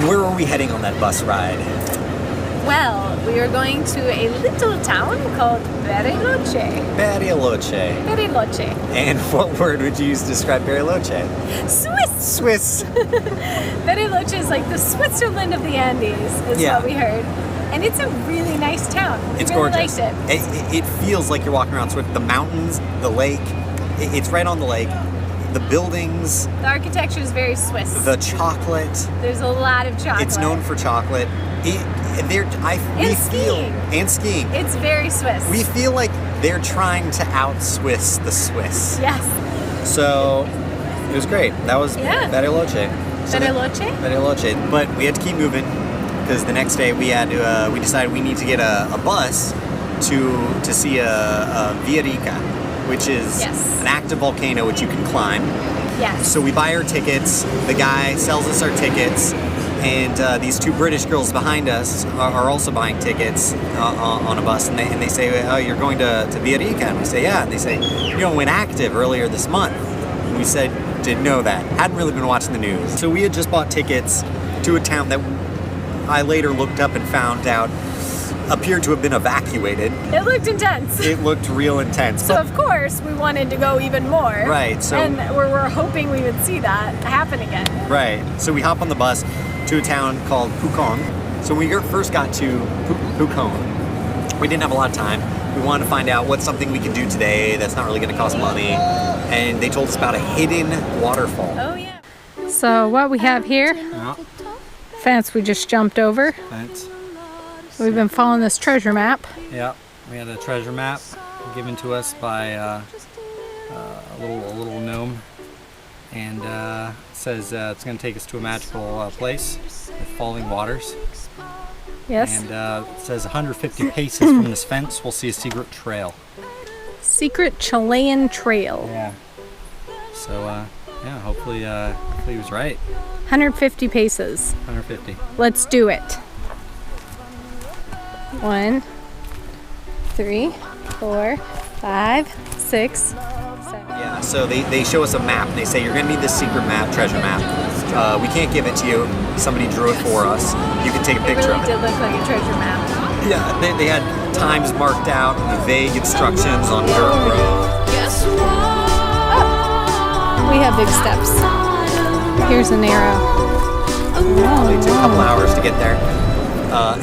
And where were we heading on that bus ride? Well, we are going to a little town called Bariloche. Bariloche. Bariloche. And what word would you use to describe Bariloche? Swiss. Swiss. Bariloche is like the Switzerland of the Andes, is what we heard. And it's a really nice town. It's really gorgeous. Liked it. It feels like you're walking around Swift. The mountains, the lake. It's right on the lake. The buildings. The architecture is very Swiss. The chocolate. There's a lot of chocolate. It's known for chocolate. And skiing. It's very Swiss. We feel like they're trying to out-Swiss the Swiss. Yes. So it was great. That was Bariloche. Bariloche. But we had to keep moving because the next day we decided we need to get a bus to see a Villarica, which is an active volcano which you can climb. Yes. So we buy our tickets. The guy sells us our tickets. And these two British girls behind us are also buying tickets on a bus, and they say, "Oh, you're going to Villarica?" And we say, "Yeah." And they say, "Went active earlier this month." And we said, "Didn't know that. Hadn't really been watching the news." So we had just bought tickets to a town that I later looked up and found out appeared to have been evacuated. It looked intense. It looked real intense. So of course we wanted to go even more. Right. So and we're hoping we would see that happen again. Right. So we hop on the bus to a town called Pucón. So when we first got to Pucón, we didn't have a lot of time. We wanted to find out what's something we can do today that's not really going to cost money. And they told us about a hidden waterfall. Oh yeah. So what we have here, fence we just jumped over. Fence. We've been following this treasure map. Yeah, we had a treasure map given to us by a little gnome. And it says it's going to take us to a magical place with falling waters. Yes. And it says 150 paces from this fence, we'll see a secret trail. Secret Chilean trail. Yeah. So, hopefully he was right. 150 paces. 150. Let's do it. 1, 3, 4, 5, 6, 7. Yeah, so they show us a map. They say you're going to need this secret map, treasure map. We can't give it to you. Somebody drew it for us. You can take a picture of it. It really did look like a treasure map. Yeah, they had times marked out and vague instructions on dirt road. Oh, we have big steps. Here's an arrow. It took a couple hours to get there.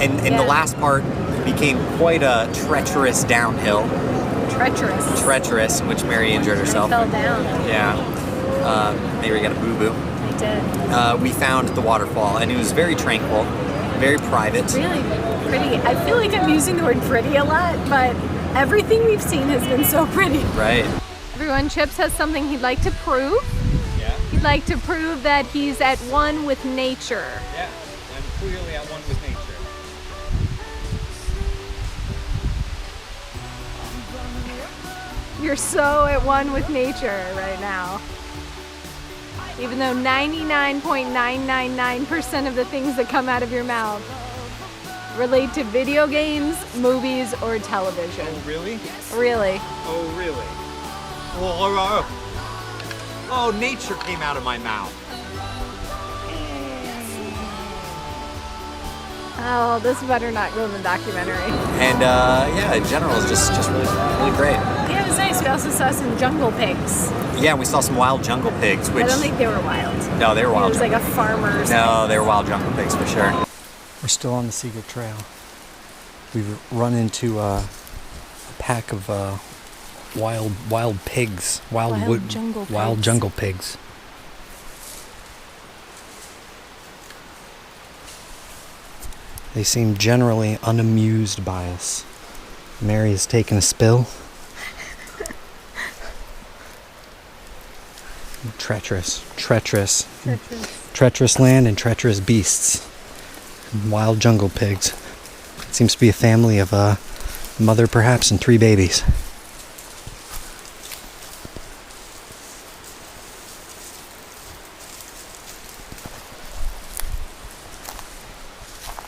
And the last part became quite a treacherous downhill. Treacherous, in which Mary injured herself. I fell down. Yeah. Maybe got a boo-boo. I did. We found the waterfall, and it was very tranquil, very private. Really pretty. I feel like I'm using the word pretty a lot, but everything we've seen has been so pretty. Right. Everyone, Chips has something he'd like to prove. Yeah. He'd like to prove that he's at one with nature. Yeah, I'm clearly at one with nature. You're so at one with nature right now. Even though 99.999% of the things that come out of your mouth relate to video games, movies, or television. Oh, really? Really. Oh, really? Oh, nature came out of my mouth. Oh, this better not go in the documentary. And in general, it's just really great. Yeah, it was nice. We also saw some jungle pigs. Yeah, we saw some wild jungle pigs, which... I don't think they were wild. No, they were wild. It was like a farmer or something. No, they were wild jungle pigs for sure. We're still on the secret trail. We've run into a pack of wild pigs, wild jungle pigs. They seem generally unamused by us. Mary has taken a spill. Treacherous land and treacherous beasts. Wild jungle pigs. It seems to be a family of a mother perhaps and 3 babies.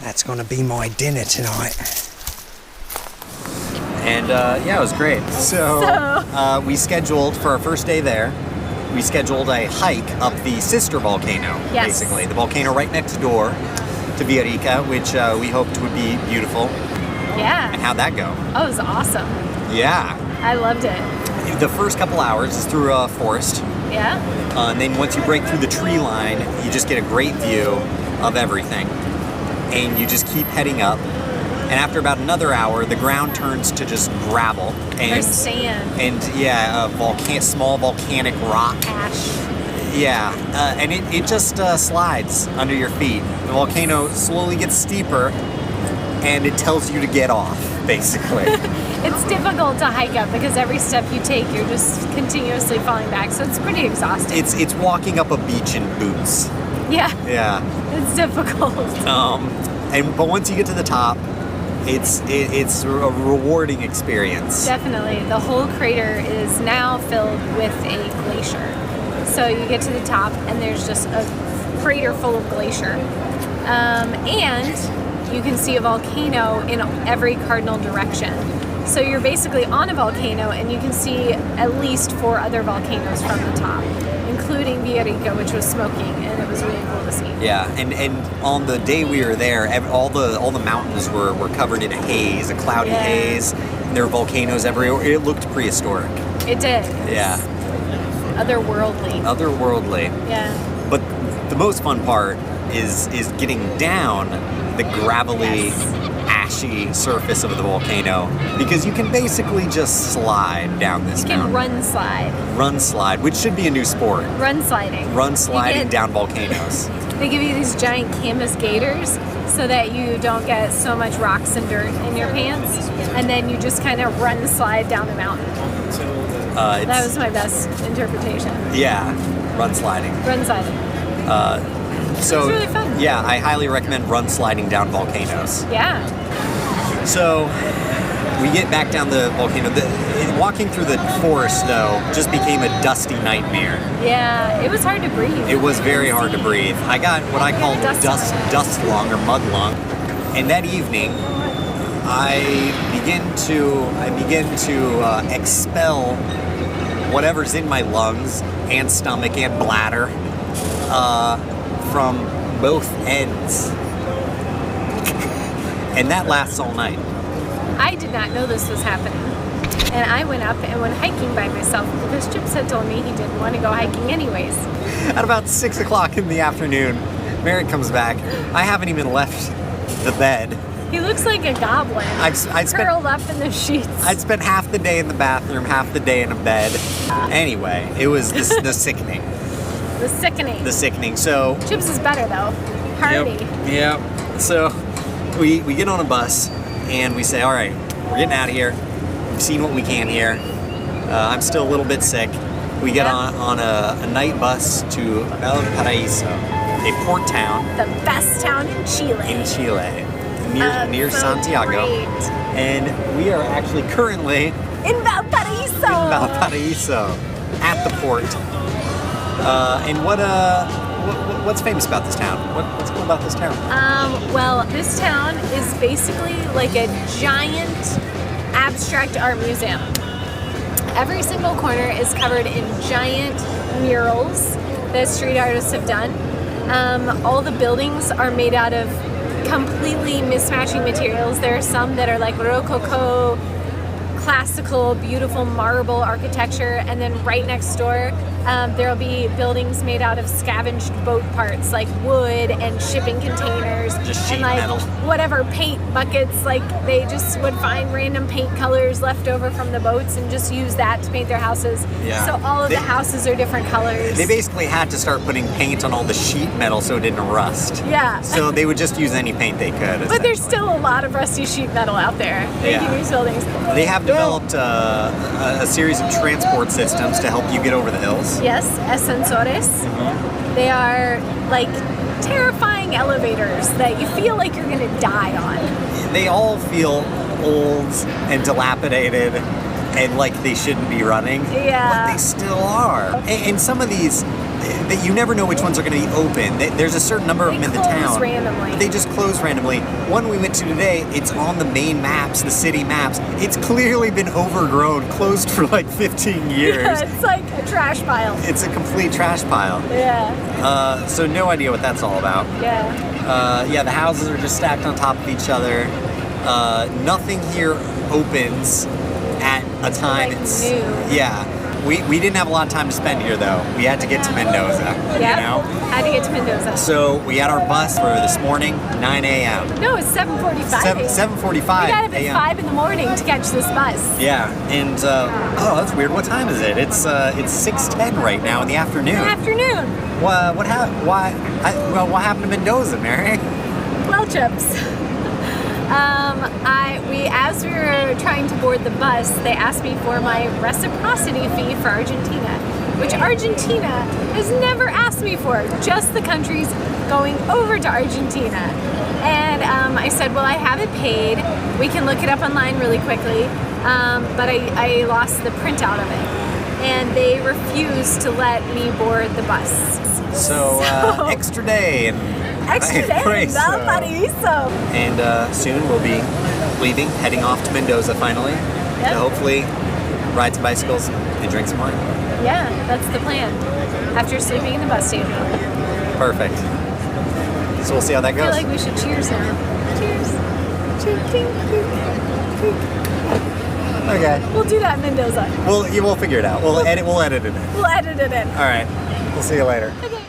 That's gonna be my dinner tonight. And it was great. So we scheduled for our first day there we scheduled a hike up the sister volcano, Yes. basically. The volcano right next door to Villarica, which we hoped would be beautiful. Yeah. And how'd that go? Oh, it was awesome. Yeah. I loved it. The first couple hours is through a forest. Yeah. And then once you break through the tree line, you just get a great view of everything. And you just keep heading up. And after about another hour, the ground turns to just gravel. There's sand. And yeah, small volcanic rock. Ash. Yeah, and it just slides under your feet. The volcano slowly gets steeper, and it tells you to get off, basically. It's difficult to hike up because every step you take, you're just continuously falling back. So it's pretty exhausting. It's walking up a beach in boots. Yeah. Yeah. It's difficult. But once you get to the top, it's a rewarding experience. Definitely. The whole crater is now filled with a glacier. So you get to the top and there's just a crater full of glacier. And you can see a volcano in every cardinal direction. So you're basically on a volcano and you can see at least 4 other volcanoes from the top, including Villarica, which was smoking, and it was really cool to see. Yeah, and on the day we were there, all the mountains were covered in a haze, a cloudy haze, and there were volcanoes everywhere. It looked prehistoric. It did. Yeah. Otherworldly. Otherworldly. Yeah. But the most fun part is getting down the gravelly, ashy surface of the volcano, because you can basically just slide down this mountain. Run slide. Run slide, which should be a new sport. Run sliding. Run sliding down volcanoes. They give you these giant canvas gaiters so that you don't get so much rocks and dirt in your pants, and then you just kind of run slide down the mountain. That was my best interpretation. Yeah, run sliding. Run sliding. So it's really fun. Yeah, I highly recommend run sliding down volcanoes. Yeah. So we get back down the volcano. Walking through the forest, though, just became a dusty nightmare. Yeah, it was hard to breathe. It was very hard to breathe. I got what I call dust lung or mud lung, and that evening I begin to expel whatever's in my lungs and stomach and bladder from both ends. And that lasts all night. I did not know this was happening. And I went up and went hiking by myself because Chips had told me he didn't want to go hiking anyways. At about 6 o'clock in the afternoon, Merritt comes back. I haven't even left the bed. He looks like a goblin, curled up in the sheets. I'd spent half the day in the bathroom, half the day in a bed. Anyway, it was the sickening. The sickening. The sickening. So Chips is better though. Hardy. Yep. So we get on a bus and we say, all right, we're getting out of here. We've seen what we can here. I'm still a little bit sick. We get on a night bus to Valparaiso, a port town. The best town in Chile. In Chile. Near so Santiago. Great. And we are actually currently in Valparaiso. At the port. And what's famous about this town? What's cool about this town? Well, this town is basically like a giant abstract art museum. Every single corner is covered in giant murals that street artists have done. All the buildings are made out of completely mismatching materials. There are some that are like Rococo, classical, beautiful marble architecture, and then right next door there'll be buildings made out of scavenged boat parts, like wood and shipping containers, just sheet and like metal. Whatever paint buckets. Like they just would find random paint colors left over from the boats and just use that to paint their houses. Yeah. So all of the houses are different colors. They basically had to start putting paint on all the sheet metal so it didn't rust. Yeah. So they would just use any paint they could. But there's still a lot of rusty sheet metal out there making these buildings. They have developed a series of transport systems to help you get over the hills. Yes, ascensores. Mm-hmm. They are like terrifying elevators that you feel like you're going to die on. They all feel old and dilapidated and like they shouldn't be running. Yeah. But they still are. And some of these that you never know which ones are going to be open. There's a certain number of them in the town. Close randomly. They just close randomly. One we went to today, it's on the main maps, the city maps. It's clearly been overgrown, closed for like 15 years. Yeah, it's like a trash pile. It's a complete trash pile. Yeah. So no idea what that's all about. Yeah. The houses are just stacked on top of each other. Nothing here opens at a time. Like It's new. Yeah. We didn't have a lot of time to spend here though. We had to get to Mendoza. Yeah. You know? Had to get to Mendoza. So we had our bus for this morning, 9 a.m. No, it's 7:45. 7:45 We got up at a.m. 5 in the morning to catch this bus. Yeah, and oh, that's weird. What time is it? It's 6:10 right now in the afternoon. Afternoon. What happened? What happened to Mendoza, Mary? Well, chips. As we were trying to board the bus, they asked me for my reciprocity fee for Argentina, which Argentina has never asked me for, just the countries going over to Argentina. And I said, well, I have it paid. We can look it up online really quickly, but I lost the printout of it. And they refused to let me board the bus. So extra day and Extra day in Valparaiso. And soon we'll be leaving, heading off to Mendoza finally. Yep. To hopefully ride some bicycles and drink some wine. Yeah, that's the plan. After sleeping in the bus station. Perfect. So we'll see how that I goes. feel like we should cheers now. Cheers. Okay. We'll do that in Mendoza. We'll figure it out. We'll edit it in. We'll edit it in. All right. We'll see you later. Okay.